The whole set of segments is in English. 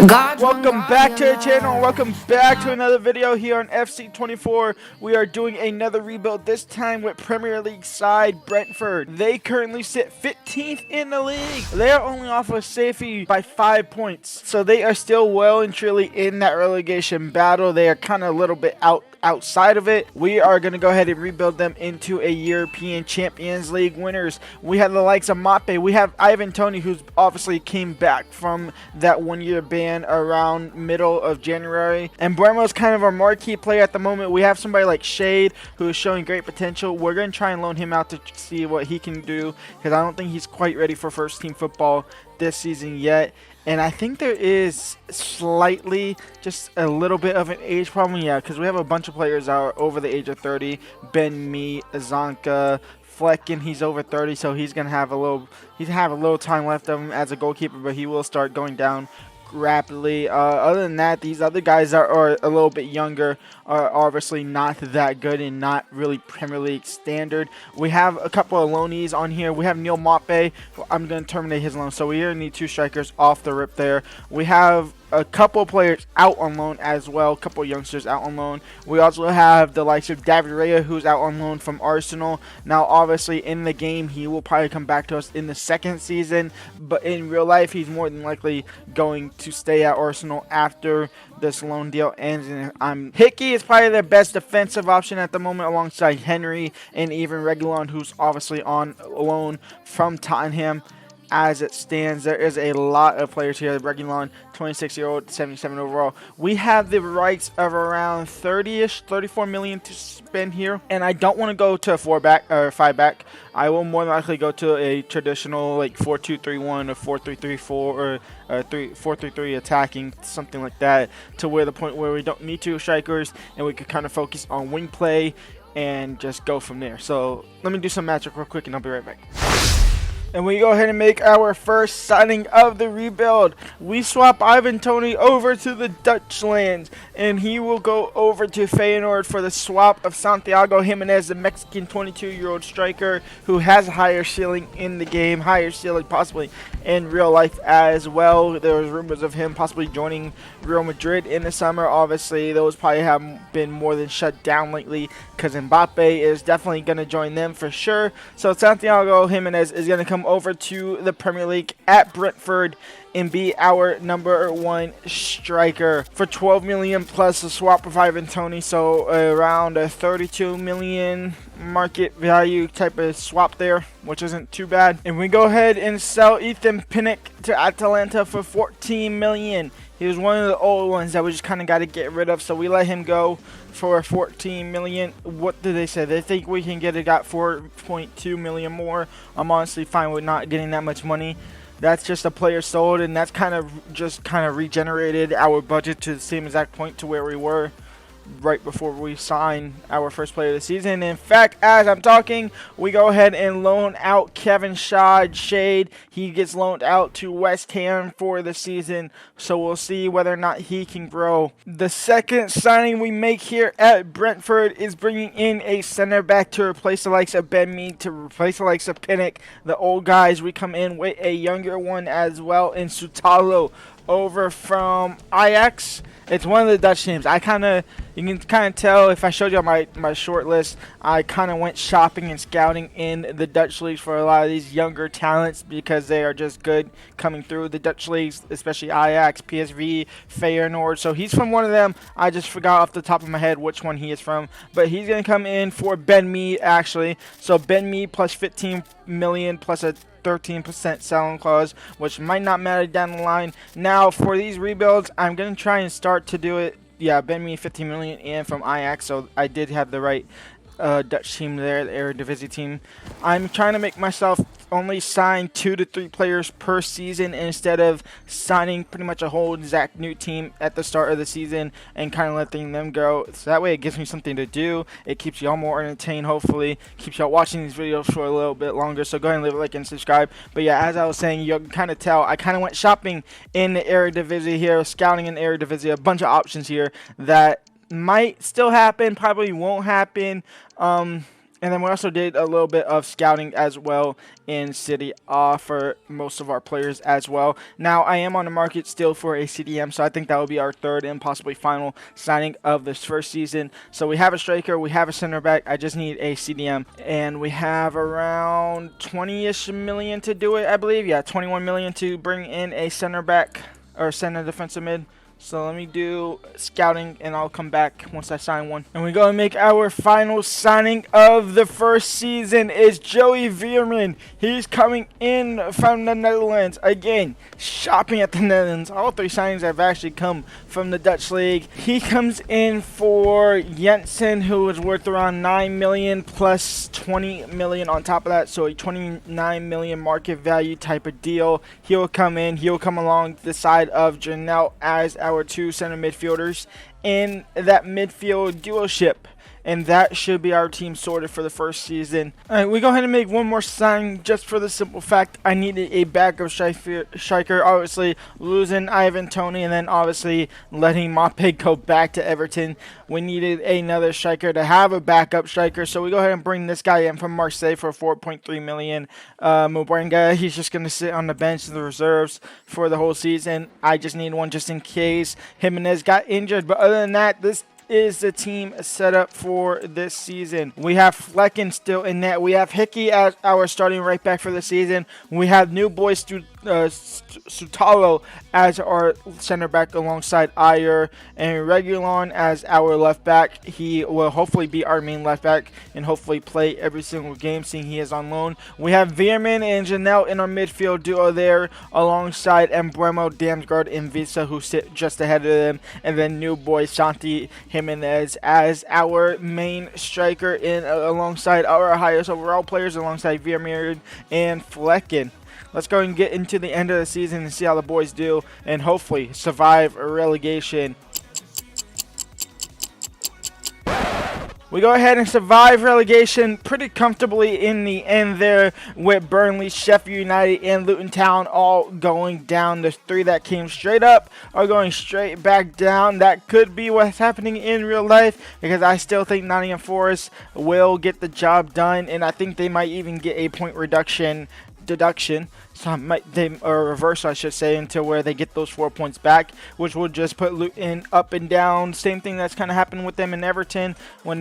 Welcome back to the channel. Welcome back to another video here on FC24. We are doing another rebuild, this time with Premier League side Brentford. They currently sit 15th in the league. They are only off of safety by 5 points. So they are still well and truly in that relegation battle. They are kind of a little bit outside of it. We are going to go ahead and rebuild them into a European Champions League winners. We have the likes of Mape. We have Ivan Toney, who's obviously came back from that 1-year ban around middle of January. And Bremo's kind of our marquee player at the moment. We have somebody like Shade, who is showing great potential. We're going to try and loan him out to see what he can do, because I don't think he's quite ready for first team football this season yet. And I think there is slightly just a little bit of an age problem, yeah, because we have a bunch of players that are over the age of 30. Ben Mee, Azanka, Flecken, he's over 30, so he's gonna have a little time left of him as a goalkeeper, but he will start going down rapidly. Other than that, these other guys that are a little bit younger are obviously not that good and not really Premier League standard. We have a couple of loanees on here. We have Neil Mape. I'm going to terminate his loan, so we here need 2 strikers off the rip there. We have a couple players out on loan as well, a couple youngsters out on loan. We also have the likes of David Raya, who's out on loan from Arsenal. Now, obviously, in the game, he will probably come back to us in the second season, but in real life, he's more than likely going to stay at Arsenal after this loan deal ends. And Hickey is probably their best defensive option at the moment, alongside Henry and even Reguilon, who's obviously on loan from Tottenham. As it stands, there is a lot of players here. Reguilon, 26-year-old, 77 overall. We have the rights of around 30-ish, 34 million to spend here, and I don't want to go to a 4-back or 5-back. I will more than likely go to a traditional like 4-2-3-1 or 4-3-3-4 or 4-3-3 attacking, something like that, to where the point where we don't need 2 strikers and we could kind of focus on wing play and just go from there. So let me do some magic real quick and I'll be right back. And we go ahead and make our first signing of the rebuild. We swap Ivan Toney over to the Dutch lands, and he will go over to Feyenoord for the swap of Santiago Jimenez, the Mexican 22-year-old striker who has a higher ceiling in the game, higher ceiling possibly in real life as well. There was rumors of him possibly joining Real Madrid in the summer. Obviously, those probably have been more than shut down lately, because Mbappe is definitely going to join them for sure. So Santiago Jimenez is going to come over to the Premier League at Brentford and be our #1 striker for 12 million plus a swap of Ivan Toney, so around a 32 million market value type of swap there, which isn't too bad. And we go ahead and sell Ethan Pinnock to Atalanta for 14 million. He was one of the old ones that we just kind of got to get rid of, so we let him go for 14 million. What did they say? They think we can get it at 4.2 million more. I'm honestly fine with not getting that much money. That's just a player sold, and that's kind of regenerated our budget to the same exact point to where we were right before we sign our first player of the season. In fact, as I'm talking, we go ahead and loan out Kevin Shade. He gets loaned out to West Ham for the season, so we'll see whether or not he can grow. The second signing we make here at Brentford is bringing in a center back to replace the likes of Ben Mee, to replace the likes of Pinnock, the old guys. We come in with a younger one as well in Sutalo over from Ajax. It's one of the Dutch teams. You can kind of tell if I showed you my short list, I kind of went shopping and scouting in the Dutch leagues for a lot of these younger talents, because they are just good coming through the Dutch leagues, especially Ajax, PSV, Feyenoord. So he's from one of them. I just forgot off the top of my head which one he is from, but he's going to come in for Ben Mee actually. So Ben Mee plus 15 million plus a 13% selling clause, which might not matter down the line. Now, for these rebuilds, I'm going to try and start to do it. Yeah, Ben Mee 15 million and from Ajax, so I did have the right Dutch team there, the Eredivisie team. I'm trying to make myself only sign 2 to 3 players per season instead of signing pretty much a whole exact new team at the start of the season and kind of letting them go. So that way it gives me something to do. It keeps y'all more entertained, hopefully. Keeps y'all watching these videos for a little bit longer. So go ahead and leave a like and subscribe. But yeah, as I was saying, you can kind of tell I kind of went shopping in the Eredivisie here, scouting in the Eredivisie, a bunch of options here that might still happen, probably won't happen. And then we also did a little bit of scouting as well in City for most of our players as well. Now, I am on the market still for a CDM, so I think that will be our third and possibly final signing of this first season. So we have a striker, we have a center back. I just need a CDM, and we have around 20-ish million to do it, I believe. Yeah, 21 million to bring in a center back or center defensive mid. So let me do scouting, and I'll come back once I sign one. And we're going to make our final signing of the first season is Joey Veerman. He's coming in from the Netherlands. Again, shopping at the Netherlands. All three signings have actually come from the Dutch league. He comes in for Jensen, who is worth around 9 million plus 20 million on top of that. So a 29 million market value type of deal. He'll come in. He'll come along the side of Janelle as our two center midfielders in that midfield duoship, and that should be our team sorted for the first season. Alright, we go ahead and make one more sign just for the simple fact I needed a backup striker. Obviously losing Ivan Toney and then obviously letting Mape go back to Everton. We needed another striker to have a backup striker, so we go ahead and bring this guy in from Marseille for 4.3 million. Mubrenga, he's just going to sit on the bench in the reserves for the whole season. I just need one just in case Jimenez got injured, but other than that, this is the team set up for this season. We have Flecken still in net. We have Hickey as our starting right back for the season. We have new boy Sutalo as our center back alongside Ayer, and Regulon as our left back. He will hopefully be our main left back and hopefully play every single game, seeing he is on loan. We have Veerman and Janelle in our midfield duo there alongside Embremo, Damsgaard, and Visa, who sit just ahead of them, and then new boy Santi Jimenez as our main striker in alongside our highest overall players alongside Veerman and Flecken. Let's go and get into the end of the season and see how the boys do and hopefully survive a relegation. We go ahead and survive relegation pretty comfortably in the end there, with Burnley, Sheffield United, and Luton Town all going down. The three that came straight up are going straight back down. That could be what's happening in real life, because I still think Nottingham Forest will get the job done, and I think they might even get a point deduction, so or reverse, I should say, into where they get those 4 points back, which will just put Luton up and down. Same thing that's kind of happened with them in Everton when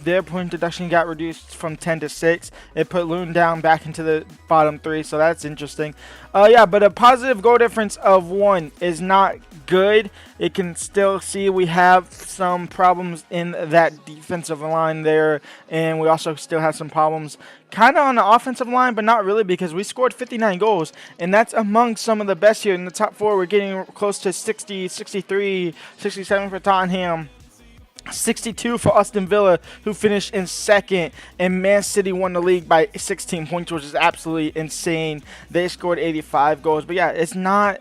their point deduction got reduced from 10 to 6. It put Luton down back into the bottom 3, so that's interesting. Yeah, but a positive goal difference of 1 is not good. It can still see we have some problems in that defensive line there, and we also still have some problems kind of on the offensive line, but not really, because we scored 59 goals, and that's among some of the best here in the top 4. We're getting close to 60, 63, 67 for Tottenham, 62 for Aston Villa, who finished in second, and Man City won the league by 16 points, which is absolutely insane. They scored 85 goals, but yeah, it's not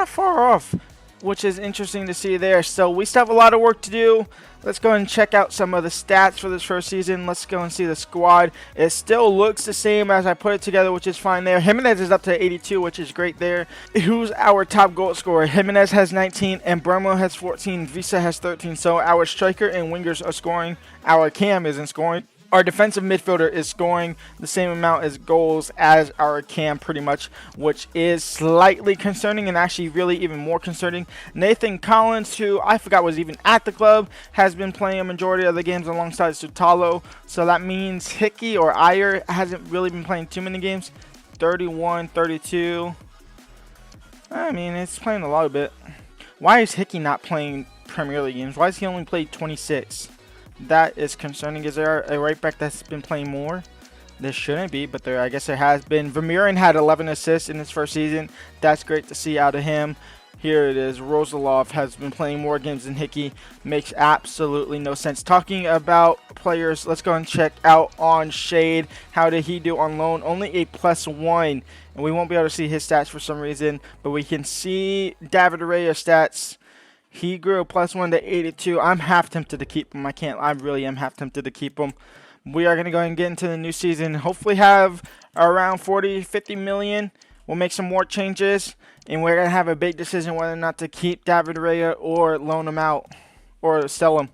far off, which is interesting to see there. So we still have a lot of work to do. Let's go and check out some of the stats for this first season. Let's go and see the squad. It still looks the same as I put it together, which is fine there. Jimenez is up to 82, which is great there. Who's our top goal scorer? Jimenez has 19, and Bremo has 14. Visa has 13. So our striker and wingers are scoring. Our cam isn't scoring. Our defensive midfielder is scoring the same amount as goals as our cam, pretty much, which is slightly concerning, and actually really even more concerning. Nathan Collins, who I forgot was even at the club, has been playing a majority of the games alongside Sutalo. So that means Hickey or Ayer hasn't really been playing too many games. 31, 32. I mean, it's playing a little bit. Why is Hickey not playing Premier League games? Why has he only played 26? That is concerning. Is there a right back that's been playing more? There shouldn't be, but I guess there has been. Vermeeren had 11 assists in his first season. That's great to see out of him. Here it is. Rosalov has been playing more games than Hickey. Makes absolutely no sense. Talking about players, let's go and check out on Shade. How did he do on loan? Only a +1, and we won't be able to see his stats for some reason, but we can see David Raya stats. He grew a +1 to 82. I'm half tempted to keep him. I really am half tempted to keep him. We are going to go and get into the new season. Hopefully have around 40, 50 million. We'll make some more changes, and we're going to have a big decision whether or not to keep David Raya or loan him out or sell him.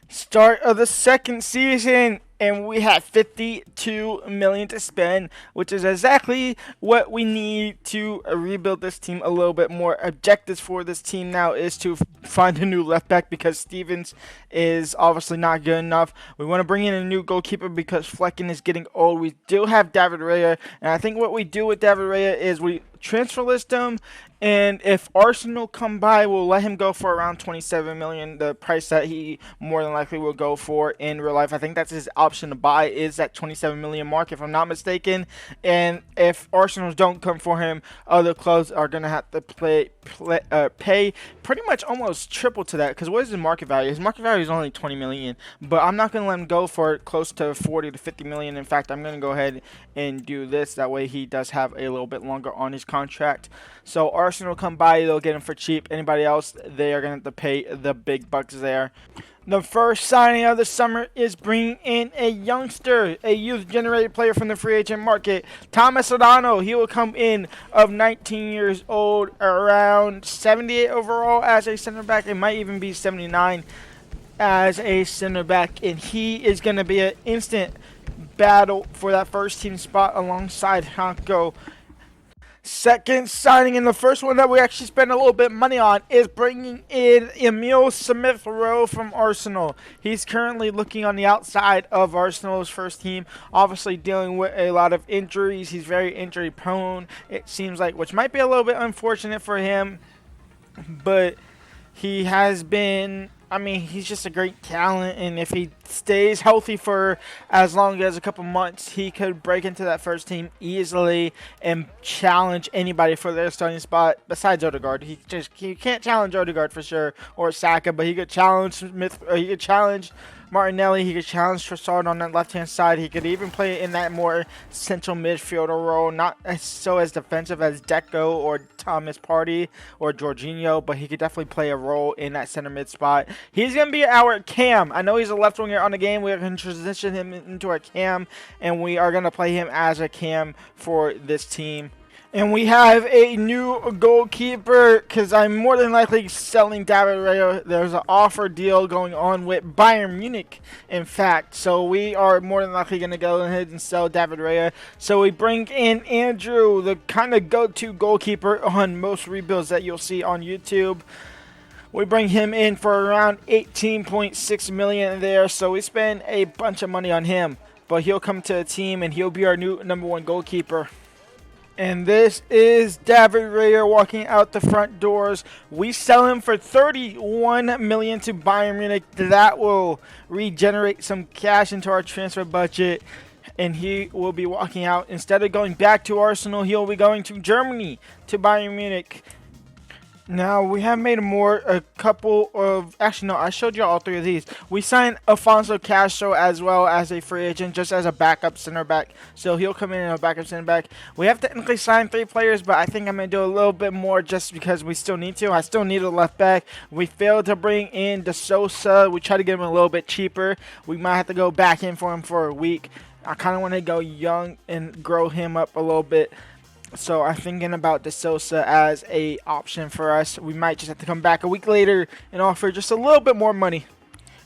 Start of the second season, and we have 52 million to spend, which is exactly what we need to rebuild this team a little bit more. Objectives for this team now is to find a new left back because Stevens is obviously not good enough. We want to bring in a new goalkeeper because Flecken is getting old. We do have David Raya, and I think what we do with David Raya is we transfer list him, and if Arsenal come by, we'll let him go for around 27 million, the price that he more than likely will go for in real life. I think that's his option to buy, is that 27 million mark, if I'm not mistaken. And if Arsenal don't come for him, other clubs are going to have to pay pretty much almost triple to that, because what is his market value? His market value is only 20 million, but I'm not going to let him go for close to 40 to 50 million. In fact, I'm going to go ahead and do this. That way he does have a little bit longer on his contract. So Arsenal come by, they'll get him for cheap. Anybody else, they are going to have to pay the big bucks there. The first signing of the summer is bringing in a youngster, a youth-generated player from the free agent market, Thomas Adano. He will come in of 19 years old, around 78 overall as a center back. It might even be 79 as a center back, and he is going to be an instant battle for that first team spot alongside Hanko. Second signing, and the first one that we actually spent a little bit of money on, is bringing in Emil Smith-Rowe from Arsenal. He's currently looking on the outside of Arsenal's first team, obviously dealing with a lot of injuries. He's very injury prone, it seems like, which might be a little bit unfortunate for him, but he has been, I mean, he's just a great talent, and if he stays healthy for as long as a couple months, he could break into that first team easily and challenge anybody for their starting spot besides Odegaard. He can't challenge Odegaard for sure, or Saka, but he could challenge Smith, or he could challenge Martinelli, he could challenge Trossard on that left-hand side. He could even play in that more central midfielder role, not as defensive as Deco or Thomas Partey or Jorginho, but he could definitely play a role in that center mid spot. He's going to be our cam. I know he's a left winger on the game. We're going to transition him into our cam, and we are going to play him as a cam for this team. And we have a new goalkeeper, because I'm more than likely selling David Raya. There's an offer deal going on with Bayern Munich, in fact. So we are more than likely going to go ahead and sell David Raya. So we bring in Andrew, the kind of go-to goalkeeper on most rebuilds that you'll see on YouTube. We bring him in for around 18.6 million there. So we spend a bunch of money on him. But he'll come to the team, and he'll be our new #1 goalkeeper. And this is David Raya walking out the front doors. We sell him for 31 million to Bayern Munich. That will regenerate some cash into our transfer budget, and he will be walking out. Instead of going back to Arsenal, he'll be going to Germany, to Bayern Munich. Now, we have made a couple of, actually no, I showed you all three of these. We signed Alfonso Castro as well as a free agent, just as a backup center back. So he'll come in as a backup center back. We have technically signed 3 players, but I think I'm going to do a little bit more just because we still need to. I still need a left back. We failed to bring in De Sosa. We tried to get him a little bit cheaper. We might have to go back in for him for a week. I kind of want to go young and grow him up a little bit. So I'm thinking about De Sosa as a option for us. We might just have to come back a week later and offer just a little bit more money.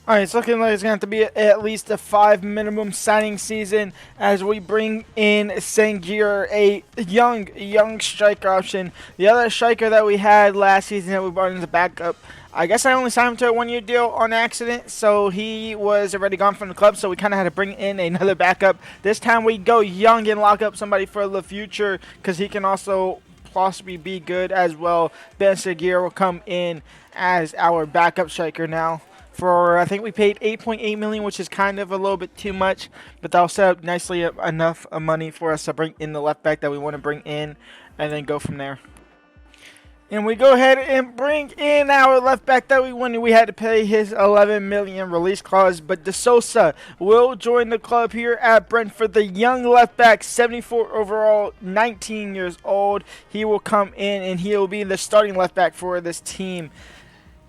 Alright, it's looking like it's going to have to be at least a 5 minimum signing season as we bring in Sengier, a young striker option. The other striker that we had last season that we brought in as a backup, I guess I only signed him to a 1-year deal on accident, so he was already gone from the club, so we kind of had to bring in another backup. This time we go young and lock up somebody for the future because he can also possibly be good as well. Ben Seguir will come in as our backup striker now. For, I think we paid 8.8 million, which is kind of a little bit too much, but that'll set up nicely enough money for us to bring in the left back that we want to bring in and then go from there. And we go ahead and bring in our left back that we wanted. We had to pay his 11 million release clause, but De Sosa will join the club here at Brentford. The young left back, 74 overall, 19 years old. He will come in and he will be the starting left back for this team.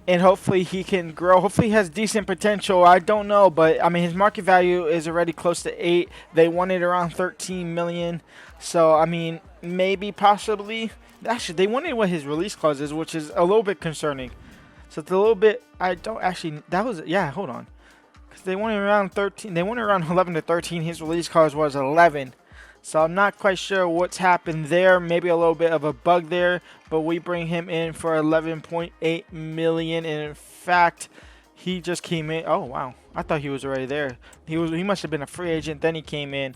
And hopefully he can grow. Hopefully he has decent potential. I don't know, but I mean his market value is already close to 8. They wanted around 13 million. So I mean maybe possibly. Actually, they wanted what his release clause is, which is a little bit concerning. So it's a little bit. I don't actually. That was, yeah. Hold on, They went around 13. They went around 11 to 13. His release clause was 11. So I'm not quite sure what's happened there. Maybe a little bit of a bug there. But we bring him in for 11.8 million. And in fact, he just came in. Oh wow, I thought he was already there. He must have been a free agent. Then he came in.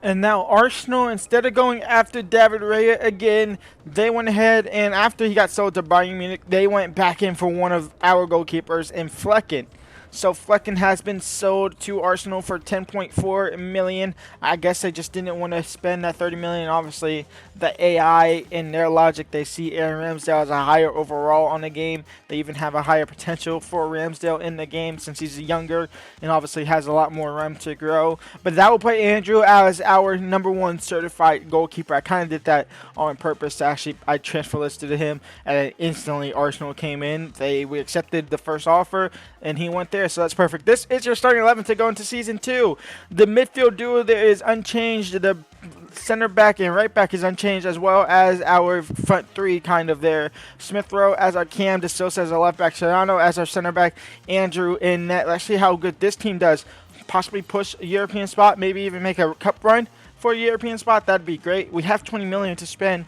And now Arsenal, instead of going after David Raya again, they went ahead and after he got sold to Bayern Munich, they went back in for one of our goalkeepers in Flecken. So Flecken has been sold to Arsenal for 10.4 million. I guess they just didn't want to spend that 30 million. Obviously, the AI in their logic, they see Aaron Ramsdale as a higher overall on the game. They even have a higher potential for Ramsdale in the game since he's younger and obviously has a lot more room to grow. But that will put Andrew as our #1 certified goalkeeper. I kind of did that on purpose. Actually, I transfer listed him, and instantly Arsenal came in. We accepted the first offer, and he went there. So that's perfect. This is your starting 11 to go into season 2. The midfield duo there is unchanged. The center back and right back is unchanged, as well as our front three kind of there. Smith Rowe as our cam, De Sosa as our left back, Serrano as our center back, Andrew in net. Let's see how good this team does. Possibly push a European spot, maybe even make a cup run for a European spot. That'd be great. We have 20 million to spend.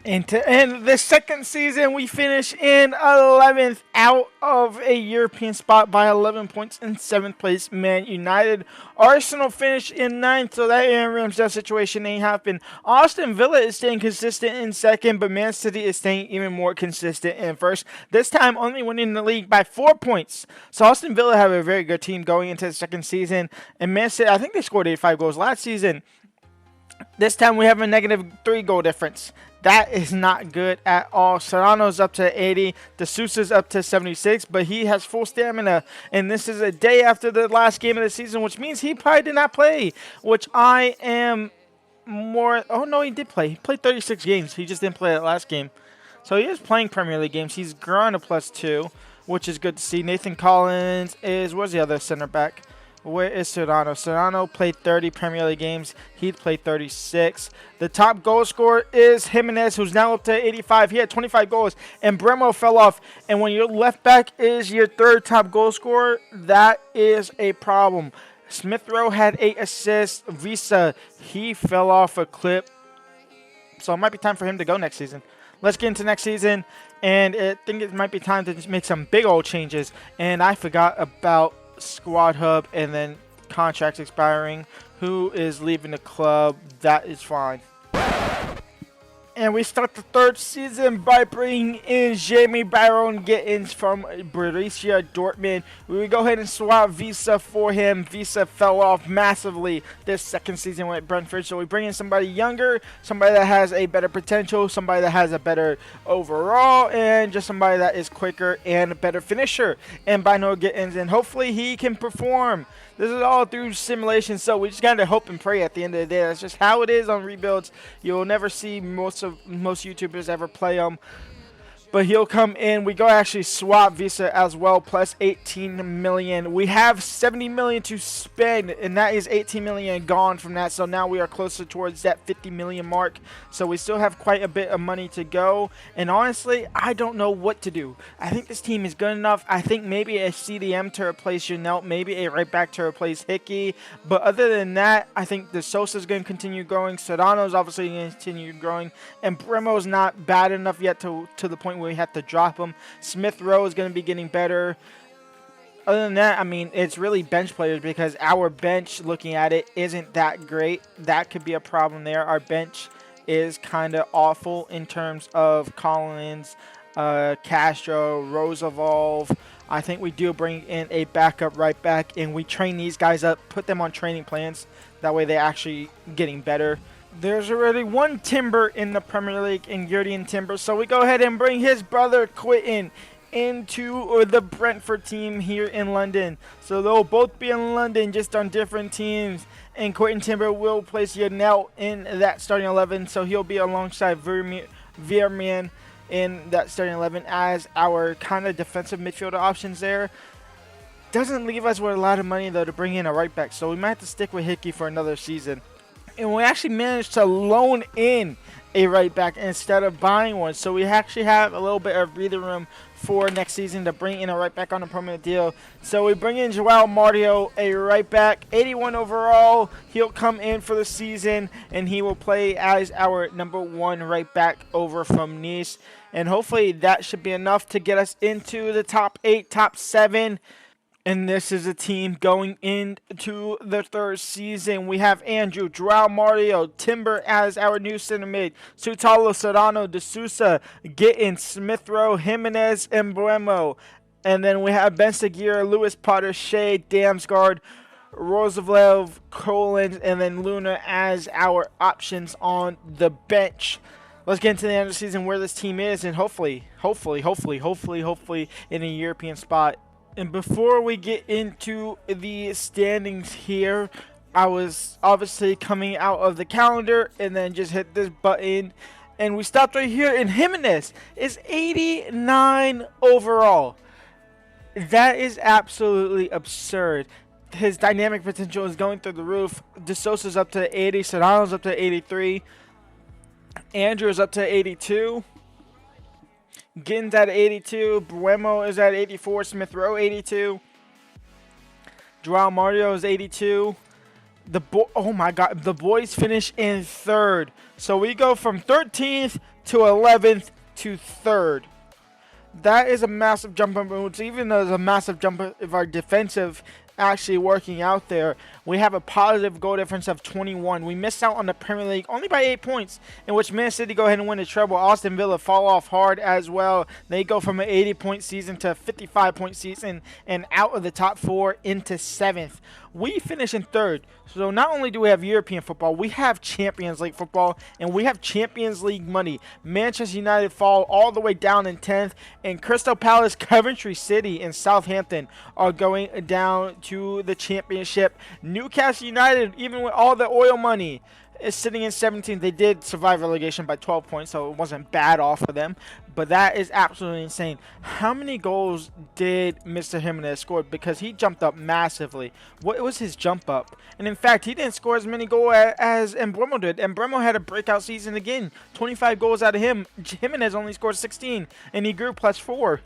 And to end the second season, we finish in 11th out of a European spot by 11 points in 7th place, Man United. Arsenal finished in 9th, so that Aaron Ramsdale situation ain't happened. Aston Villa is staying consistent in 2nd, but Man City is staying even more consistent in 1st. This time only winning the league by 4 points. So Aston Villa have a very good team going into the second season. And Man City, I think they scored 85 goals last season. This time we have a -3 goal difference. That is not good at all. Serrano's up to 80. De Sousa's up to 76, but he has full stamina. And this is a day after the last game of the season, which means he probably did not play, which I am more... Oh, no, he did play. He played 36 games. He just didn't play that last game. So he is playing Premier League games. He's grown to +2, which is good to see. Nathan Collins is... Where's the other center back? Where is Serrano? Serrano played 30 Premier League games. He played 36. The top goal scorer is Jimenez, who's now up to 85. He had 25 goals, and Bremo fell off. And when your left back is your 3rd top goal scorer, that is a problem. Smith Rowe had 8 assists. Visa, he fell off a clip. So it might be time for him to go next season. Let's get into next season, and I think it might be time to make some big old changes. And I forgot about Squad Hub and then contracts expiring. Who is leaving the club? That is fine. And we start the 3rd season by bringing in Jamie Byron Gittins from Borussia Dortmund. We would go ahead and swap Visa for him. Visa fell off massively this 2nd season with Brentford. So we bring in somebody younger, somebody that has a better potential, somebody that has a better overall, and just somebody that is quicker and a better finisher. And Byron Gittins, and hopefully he can perform. This is all through simulation, so we just gotta hope and pray at the end of the day. That's just how it is on rebuilds. You'll never see most YouTubers ever play them. But he'll come in. We go actually swap Visa as well, plus 18 million. We have 70 million to spend, and that is 18 million gone from that. So now we are closer towards that 50 million mark. So we still have quite a bit of money to go. And honestly, I don't know what to do. I think this team is good enough. I think maybe a CDM to replace Janelt, maybe a right back to replace Hickey. But other than that, I think De Sosa is going to continue growing. Serrano's obviously going to continue growing. And Bremo's not bad enough yet to the point where we have to drop him. Smith Rowe is going to be getting better. Other than that, I mean, it's really bench players because our bench, looking at it, isn't that great. That could be a problem there. Our bench is kind of awful in terms of Collins, Castro, Roosevelt. I think we do bring in a backup right back, and we train these guys up, put them on training plans. That way they're actually getting better. There's already one Timber in the Premier League, in Jurgen Timber. So we go ahead and bring his brother Quinton into the Brentford team here in London. So they'll both be in London, just on different teams. And Quinton Timber will place Janelt in that starting 11. So he'll be alongside Veerman in that starting 11 as our kind of defensive midfielder options there. Doesn't leave us with a lot of money, though, to bring in a right back. So we might have to stick with Hickey for another season. And we actually managed to loan in a right back instead of buying one. So we actually have a little bit of breathing room for next season to bring in a right back on a permanent deal. So we bring in Joao Mario, a right back, 81 overall. He'll come in for the season, and he will play as our number 1 right back over from Nice. And hopefully that should be enough to get us into the top 8, top 7. And this is a team going into the 3rd season. We have Andrew, Joao Mario, Timber as our new center mid, Sutalo, Serrano, De Sousa, Gittins, Smith Rowe, Jimenez, and Buemo. And then we have Ben Seguir, Lewis Potter, Shea, Damsgaard, Roosevelt, Collins, and then Luna as our options on the bench. Let's get into the end of the season where this team is, and hopefully in a European spot. And before we get into the standings here, I was obviously coming out of the calendar and then just hit this button. And we stopped right here, and Jimenez is 89 overall. That is absolutely absurd. His dynamic potential is going through the roof. De Sosa's up to 80, Serrano's up to 83. Andrew's up to 82. Gittins at 82. Buemo is at 84. Smith Rowe 82. Joao Mario is 82. Oh my God, the boys finish in 3rd. So we go from 13th to 11th to 3rd. That is a massive jump in boots. Even though there's a massive jump of our defensive actually working out there. We have a positive goal difference of 21. We missed out on the Premier League only by 8 points, in which Man City go ahead and win the treble. Aston Villa fall off hard as well. They go from an 80-point season to a 55-point season and out of the top 4 into 7th. We finish in 3rd. So not only do we have European football, we have Champions League football, and we have Champions League money. Manchester United fall all the way down in 10th, and Crystal Palace, Coventry City, and Southampton are going down to the championship. Newcastle United, even with all the oil money, is sitting in 17th. They did survive relegation by 12 points, so it wasn't bad off for them. But that is absolutely insane. How many goals did Mr. Jimenez score? Because he jumped up massively. What was his jump up? And in fact, he didn't score as many goals as Mbeumo did. Mbeumo had a breakout season again. 25 goals out of him. Jimenez only scored 16, and he grew +4.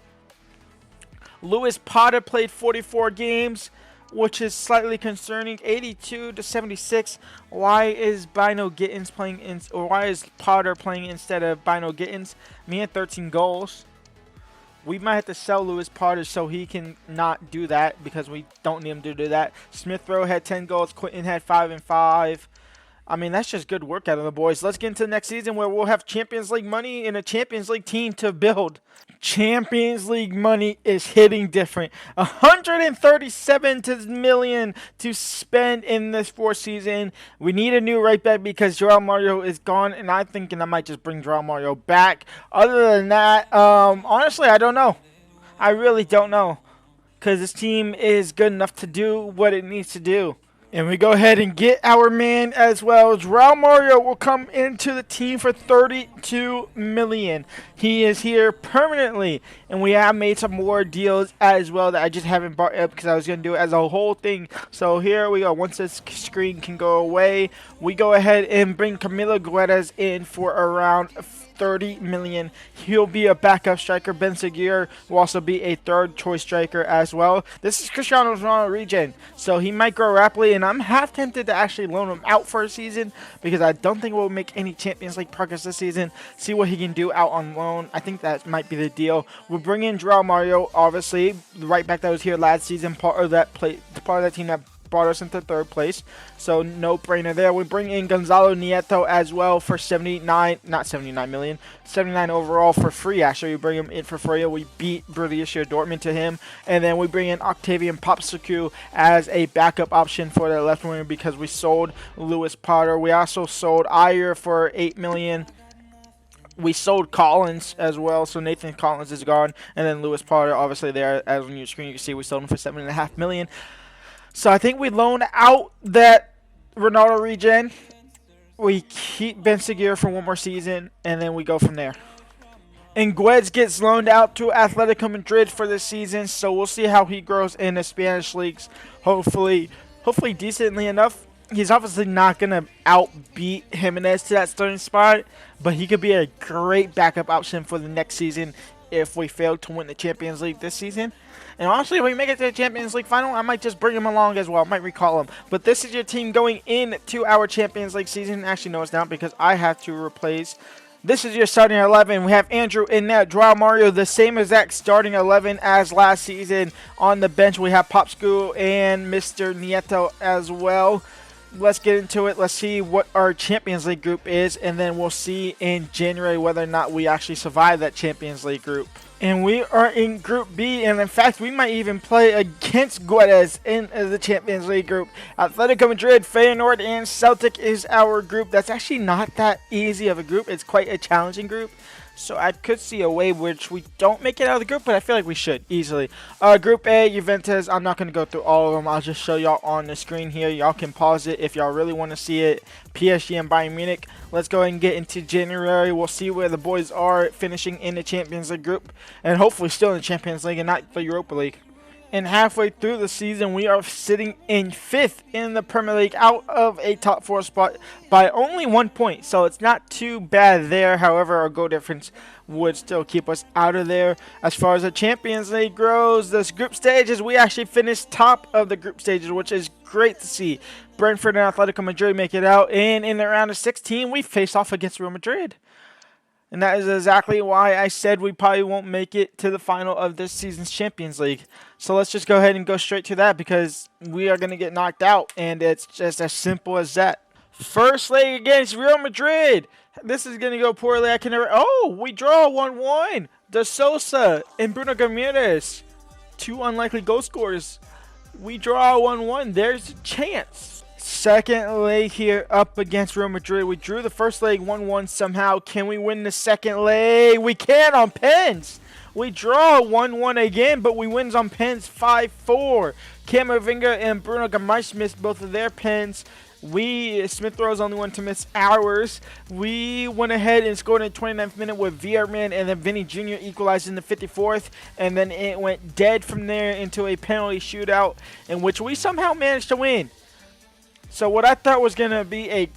Lewis Potter played 44 games, which is slightly concerning. 82 to 76. Why is why is Potter playing instead of Bino Gittins? He had 13 goals. We might have to sell Lewis Potter so he can not do that, because we don't need him to do that. Smith Rowe had 10 goals. Quinton had 5 and 5. I mean, that's just good work out of the boys. Let's get into the next season where we'll have Champions League money and a Champions League team to build. Champions League money is hitting different. 137 million to spend in this 4th season. We need a new right back because Joao Mario is gone, and I'm thinking I might just bring Joao Mario back. Other than that, honestly, I don't know. I really don't know, because this team is good enough to do what it needs to do. And we go ahead and get our man as well. Joao Mario will come into the team for 32 million. He is here permanently, and we have made some more deals as well that I just haven't brought up because I was going to do it as a whole thing. So here we go. Once this screen can go away, we go ahead and bring Camilo Guedes in for around 30 million. He'll be a backup striker. Ben Seguir will also be a 3rd choice striker as well. This is Cristiano Ronaldo regen, so he might grow rapidly, and I'm half tempted to actually loan him out for a season because I don't think we'll make any Champions League progress this season. See what he can do out on loan. I think that might be the deal. We'll bring in Joao Mario, obviously, the right back that was here last season, part of that team that brought us into 3rd place, so no brainer there. We bring in Gonzalo Nieto as well for 79 overall for free. Actually, we bring him in for free. We beat Borussia Dortmund to him, and then we bring in Octavian Popsicu as a backup option for the left winger because we sold Lewis Potter. We also sold Ayer for 8 million. We sold Collins as well, so Nathan Collins is gone, and then Lewis Potter, obviously there, as on your screen you can see, we sold him for 7.5 million. So I think we loan out that Ronaldo regen. We keep Ben Seguir for 1 more season, and then we go from there. And Guedes gets loaned out to Atletico Madrid for this season, so we'll see how he grows in the Spanish leagues. Hopefully decently enough. He's obviously not going to outbeat Jimenez to that starting spot, but he could be a great backup option for the next season if we fail to win the Champions League this season. And honestly, if we make it to the Champions League final, I might just bring him along as well. I might recall him. But this is your team going into our Champions League season. Actually, no, it's not, because I have to replace. This is your starting 11. We have Andrew in net, Joao Mario, the same exact starting 11 as last season. On the bench, we have Popsku and Mr. Nieto as well. Let's get into it. Let's see what our Champions League group is, and then we'll see in January whether or not we actually survive that Champions League group. And we are in Group B, and in fact, we might even play against Guedes in the Champions League group. Atletico Madrid, Feyenoord, and Celtic is our group. That's actually not that easy of a group. It's quite a challenging group. So I could see a way which we don't make it out of the group, but I feel like we should easily. Group A, Juventus. I'm not going to go through all of them. I'll just show y'all on the screen here. Y'all can pause it if y'all really want to see it. PSG and Bayern Munich. Let's go ahead and get into January. We'll see where the boys are finishing in the Champions League group, and hopefully still in the Champions League and not the Europa League. And halfway through the season, we are sitting in 5th in the Premier League, out of a top 4 spot by only 1 point. So it's not too bad there. However, our goal difference would still keep us out of there. As far as the Champions League goes, this group stages, we actually finished top of the group stages, which is great to see. Brentford and Atletico Madrid make it out. And in the round of 16, we face off against Real Madrid. And that is exactly why I said we probably won't make it to the final of this season's Champions League. So let's just go ahead and go straight to that, because we are going to get knocked out. And it's just as simple as that. First leg against Real Madrid. This is going to go poorly. I can never. Oh, we draw 1-1. De Sosa and Bruno Ramirez, 2 unlikely goal scorers. We draw 1-1. There's a chance. Second leg here up against Real Madrid. We drew the first leg 1-1 somehow. Can we win the second leg? We can on pens. We draw 1-1 again, but we win on pens 5-4. Camavinga and Bruno Guimaraes missed both of their pens. Smith Rowe's only one to miss ours. We went ahead and scored in the 29th minute with Villarman, and then Vinny Jr. equalized in the 54th. And then it went dead from there into a penalty shootout, in which we somehow managed to win. So what I thought was going to be a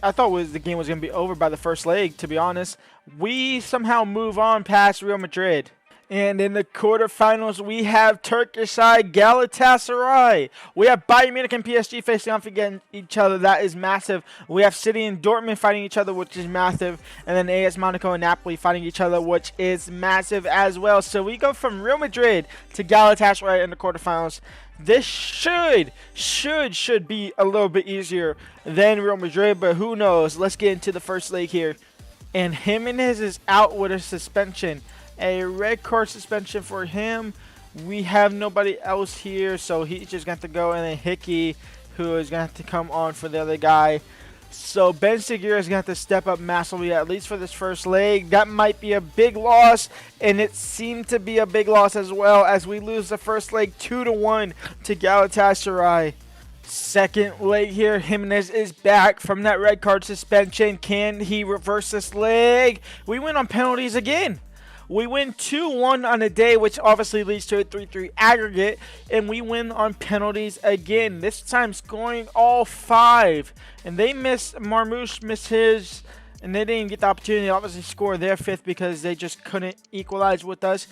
I thought the game was going to be over by the first leg, to be honest. We somehow move on past Real Madrid. And in the quarterfinals, we have Turkish side Galatasaray. We have Bayern Munich and PSG facing off against each other. That is massive. We have City and Dortmund fighting each other, which is massive. And then AS Monaco and Napoli fighting each other, which is massive as well. So we go from Real Madrid to Galatasaray in the quarterfinals. This should be a little bit easier than Real Madrid, but who knows? Let's get into the first leg here. And Jimenez is out with a suspension. A red card suspension for him. We have nobody else here, so he's just going to have to go. And then Hickey, who is going to have to come on for the other guy. So Ben Seguir is going to have to step up massively, at least for this first leg. That might be a big loss, and it seemed to be a big loss as well, as we lose the first leg 2-1 to Galatasaray. Second leg here, Jimenez is back from that red card suspension. Can he reverse this leg? We win on penalties again. We win 2-1 on the day, which obviously leads to a 3-3 aggregate, and we win on penalties again, this time scoring all 5. And they Marmoush missed his, and they didn't get the opportunity to obviously score their 5th because they just couldn't equalize with us.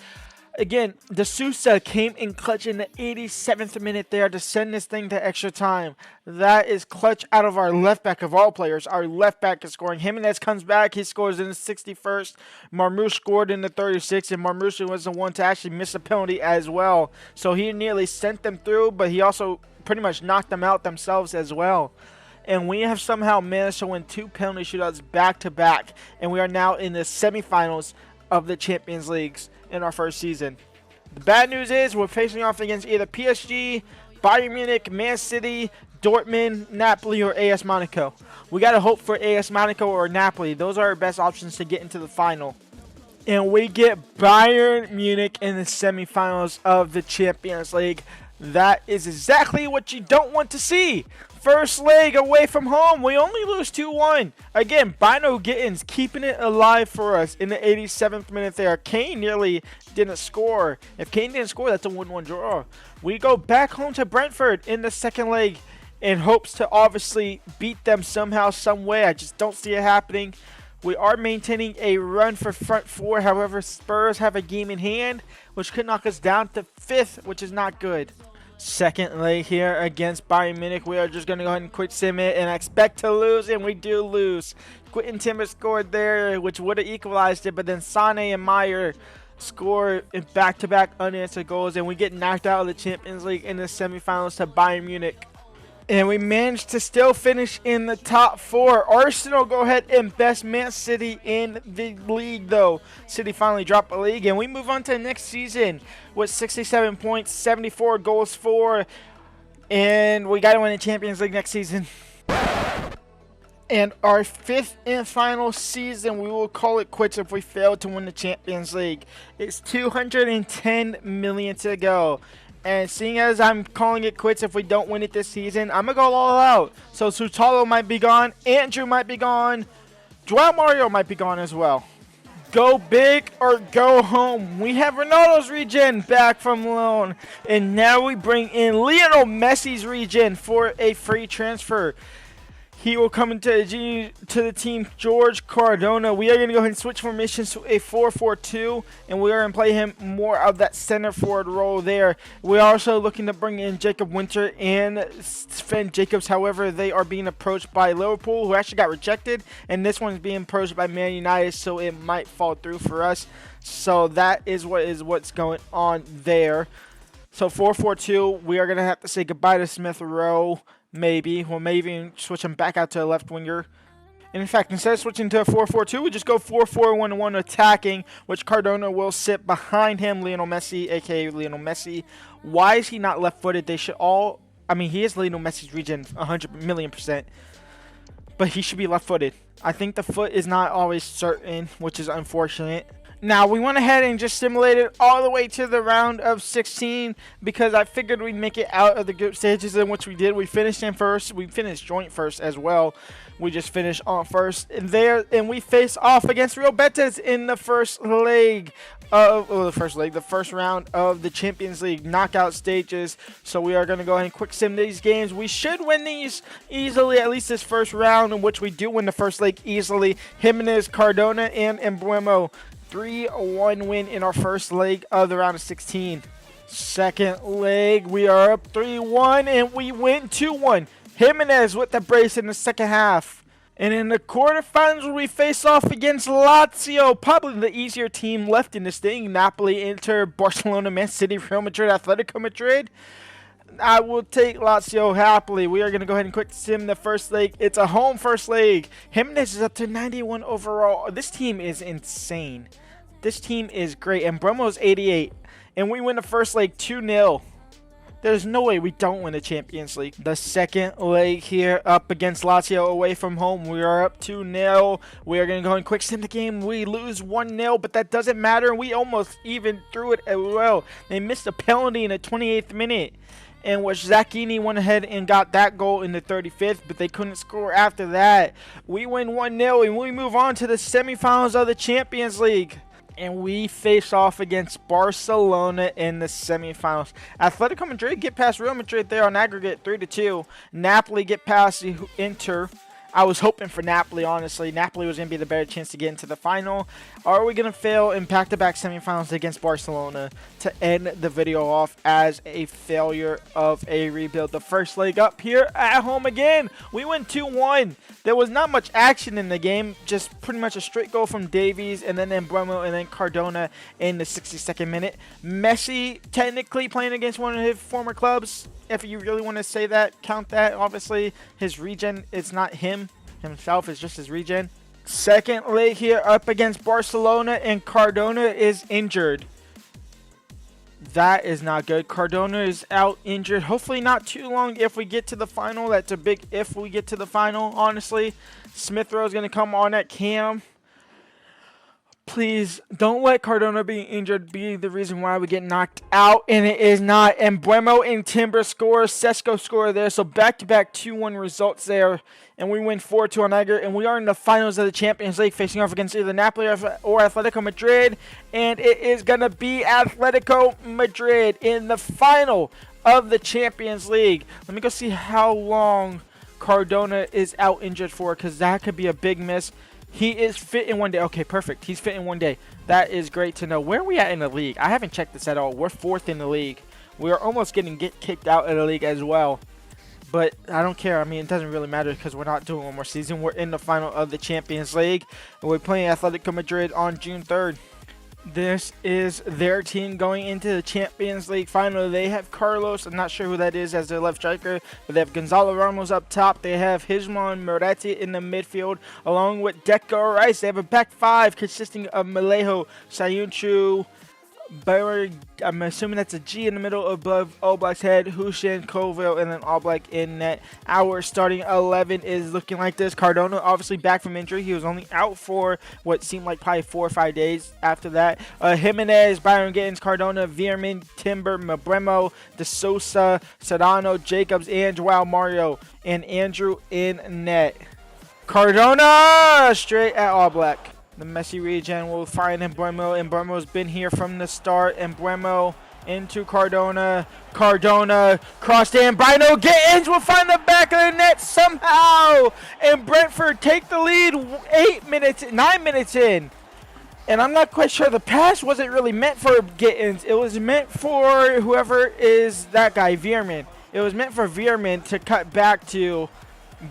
Again, De Sousa came in clutch in the 87th minute there to send this thing to extra time. That is clutch out of our left back of all players. Our left back is scoring. Jimenez comes back. He scores in the 61st. Marmoush scored in the 36th, and Marmoush was the one to actually miss a penalty as well. So he nearly sent them through, but he also pretty much knocked them out themselves as well. And we have somehow managed to win 2 penalty shootouts back-to-back, and we are now in the semifinals of the Champions Leagues in our first season. The bad news is we're facing off against either PSG, Bayern Munich, Man City, Dortmund, Napoli, or AS Monaco. We got to hope for AS Monaco or Napoli. Those are our best options to get into the final. And we get Bayern Munich in the semifinals of the Champions League. That is exactly what you don't want to see. First leg away from home, we only lose 2-1. Again, Bino Gittins keeping it alive for us in the 87th minute there. Kane nearly didn't score. If Kane didn't score, that's a 1-1 draw. We go back home to Brentford in the second leg. in hopes to obviously beat them somehow, some way. I just don't see it happening. We are maintaining a run for front four. However, Spurs have a game in hand, which could knock us down to 5th, which is not good. Second leg here against Bayern Munich. We are just going to go ahead and quick sim it and expect to lose, and we do lose. Quentin Timber scored there, which would have equalized it, but then Sane and Meyer score in back-to-back unanswered goals, and we get knocked out of the Champions League in the semifinals to Bayern Munich. And we managed to still finish in the top 4. Arsenal go ahead and best Man City in the league, though. City finally dropped the league, and we move on to the next season with 67 points, 74 goals for, and we got to win the Champions League next season. And our 5th and final season, we will call it quits if we fail to win the Champions League. It's 210 million to go. And seeing as I'm calling it quits if we don't win it this season, I'm going to go all out. So Sutalo might be gone. Andrew might be gone. Joao Mario might be gone as well. Go big or go home. We have Ronaldo's regen back from loan. And now we bring in Lionel Messi's regen for a free transfer. He will come into the team, George Cardona. We are going to go ahead and switch formations to a 4-4-2, and we are going to play him more of that center forward role there. We're also looking to bring in Jacob Winter and Sven Jacobs. However, they are being approached by Liverpool, who actually got rejected, and this one is being approached by Man United, so it might fall through for us. So that is what's going on there. So 4-4-2, we are going to have to say goodbye to Smith Rowe. Maybe. We'll maybe switch him back out to a left winger. And in fact, instead of switching to a 4-4-2, we just go 4-4-1-1 attacking, which Cardona will sit behind him, Lionel Messi, a.k.a. Lionel Messi. Why is he not left-footed? They should all... I mean, he is Lionel Messi's regen, 100 million%. But he should be left-footed. I think the foot is not always certain, which is unfortunate. Now, we went ahead and just simulated all the way to the round of 16 because I figured we'd make it out of the group stages, in which we did. We finished in first. We finished joint first as well. We just finished on first and we face off against Real Betis in the first leg of the first round of the Champions League knockout stages. So we are going to go ahead and quick sim these games. We should win these easily, at least this first round, in which we do win the first leg easily. Jimenez, Cardona, and Embuemo. 3-1 win in our first leg of the round of 16. Second leg, we are up 3-1 and we win 2-1. Jimenez with the brace in the second half. And in the quarterfinals, we face off against Lazio, probably the easier team left in this thing. Napoli, Inter, Barcelona, Man City, Real Madrid, Atletico Madrid. I will take Lazio happily. We are going to go ahead and quick sim the first leg. It's a home first leg. Jimenez is up to 91 overall. This team is insane. This team is great. And Bromo's 88. And we win the first leg 2-0. There's no way we don't win the Champions League. The second leg here up against Lazio away from home. We are up 2-0. We are going to go ahead and quick sim the game. We lose 1-0, but that doesn't matter. We almost even threw it as well. They missed a penalty in the 28th minute, in which Zacchini went ahead and got that goal in the 35th, but they couldn't score after that. We win 1-0, and we move on to the semifinals of the Champions League. And we face off against Barcelona in the semifinals. Atletico Madrid get past Real Madrid there on aggregate 3-2. Napoli get past Inter. I was hoping for Napoli, honestly. Napoli was going to be the better chance to get into the final. Are we going to fail in back-to-back semifinals against Barcelona to end the video off as a failure of a rebuild? The first leg up here at home again. We win 2-1. There was not much action in the game. Just pretty much a straight goal from Davies and then Embuemo and then Cardona in the 62nd minute. Messi technically playing against one of his former clubs. If you really want to say that, count that. Obviously, his regen is not him. Himself is just his regen. Second leg here up against Barcelona, and Cardona is injured. That is not good. Cardona is out injured. Hopefully not too long if we get to the final. That's a big if we get to the final, honestly. Smith Rowe is going to come on at cam. Please don't let Cardona being injured be the reason why we get knocked out, and it is not. Embuemo and Timber score, Sesko score there, so back-to-back 2-1 results there, and we win 4-2 on aggregate, and we are in the finals of the Champions League, facing off against either Napoli or Atletico Madrid, and it is going to be Atletico Madrid in the final of the Champions League. Let me go see how long Cardona is out injured for, because that could be a big miss. He is fit in 1 day. Okay, perfect. He's fit in 1 day. That is great to know. Where are we at in the league? I haven't checked this at all. We're 4th in the league. We're almost getting kicked out of the league as well. But I don't care. I mean, it doesn't really matter because we're not doing one more season. We're in the final of the Champions League. And we're playing Atletico Madrid on June 3rd. This is their team going into the Champions League final. They have Carlos, I'm not sure who that is, as their left striker, but they have Gonzalo Ramos up top. They have Hizman Moretti in the midfield, along with Deco Rice. They have a back five consisting of Malejo, Sayunchu, Berg, I'm assuming that's a G in the middle above Oblak's head, Hussein, Colville, and then Oblak in net. Our starting 11 is looking like this. Cardona obviously back from injury. He was only out for what seemed like probably 4 or 5 days after that. Jimenez, Byron Gittins, Cardona, Vierman, Timber, Mabremo, De Sosa, Sedano, Jacobs, and Joao Mario, and Andrew in net. Cardona straight at Oblak. The Messi regen will find Embuemo. Embuemo's been here from the start. Embuemo into Cardona. Cardona crossed in. Bruno Gittins will find the back of the net somehow. And Brentford take the lead 9 minutes in. And I'm not quite sure. The pass wasn't really meant for Gittins. It was meant for whoever is that guy, Vierman. It was meant for Vierman to cut back to.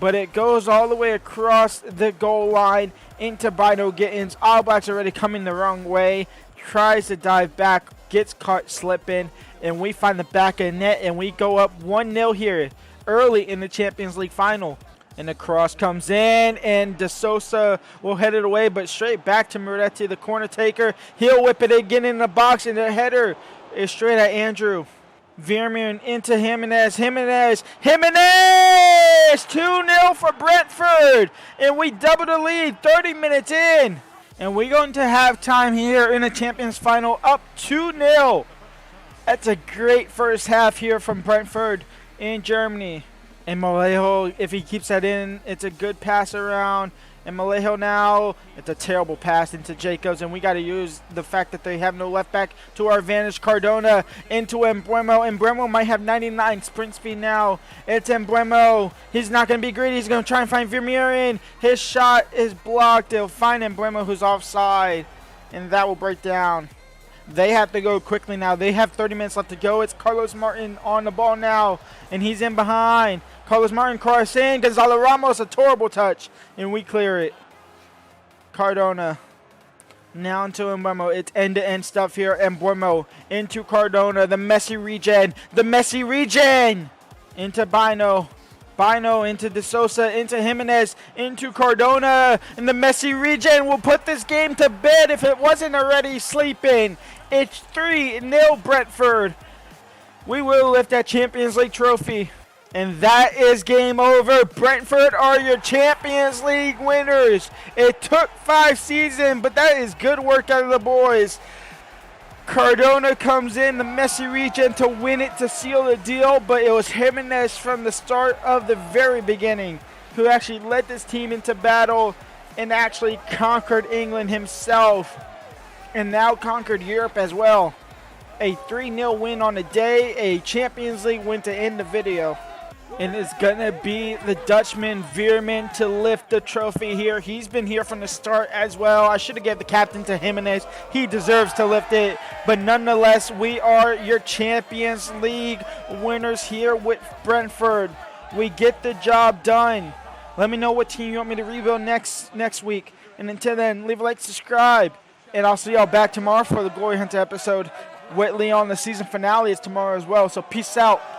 But it goes all the way across the goal line into Bruno Gittins. Oblak's already coming the wrong way. Tries to dive back. Gets caught slipping. And we find the back of the net. And we go up 1-0 here early in the Champions League final. And the cross comes in. And De Sosa will head it away. But straight back to Moretti, the corner taker. He'll whip it again in the box. And the header is straight at Andrew. Vierman into Jimenez. Jimenez 2-0 for Brentford. And we double the lead 30 minutes in. And we're going to have time here in the Champions final up 2-0. That's a great first half here from Brentford in Germany. And Malejo, if he keeps that in, it's a good pass around. And Malejo now, it's a terrible pass into Jacobs. And we got to use the fact that they have no left back to our advantage. Cardona into Embuemo. Embuemo might have 99 sprint speed now. It's Embuemo. He's not going to be greedy. He's going to try and find Vermeeren. His shot is blocked. They'll find Embuemo, who's offside. And that will break down. They have to go quickly now. They have 30 minutes left to go. It's Carlos Martin on the ball now. And he's in behind. Carlos Martin cross in. Gonzalo Ramos, a terrible touch. And we clear it. Cardona. Now into Embuemo. It's end-to-end stuff here. Embuemo into Cardona. The Messi regen. The Messi regen. Into Bino. Bino into De Sosa. Into Jimenez. Into Cardona. And the Messi regen will put this game to bed if it wasn't already sleeping. It's 3-0 Brentford. We will lift that Champions League trophy. And that is game over. Brentford are your Champions League winners. It took 5 seasons, but that is good work out of the boys. Cardona comes in, the Messi regen to win it, to seal the deal, but it was Jimenez from the start of the very beginning who actually led this team into battle and actually conquered England himself and now conquered Europe as well. A 3-0 win on the day, a Champions League win to end the video. And it's going to be the Dutchman Veerman to lift the trophy here. He's been here from the start as well. I should have given the captain to Jimenez. He deserves to lift it. But nonetheless, we are your Champions League winners here with Brentford. We get the job done. Let me know what team you want me to rebuild next week. And until then, leave a like, subscribe. And I'll see y'all back tomorrow for the Glory Hunter episode. Whitley on the season finale is tomorrow as well. So peace out.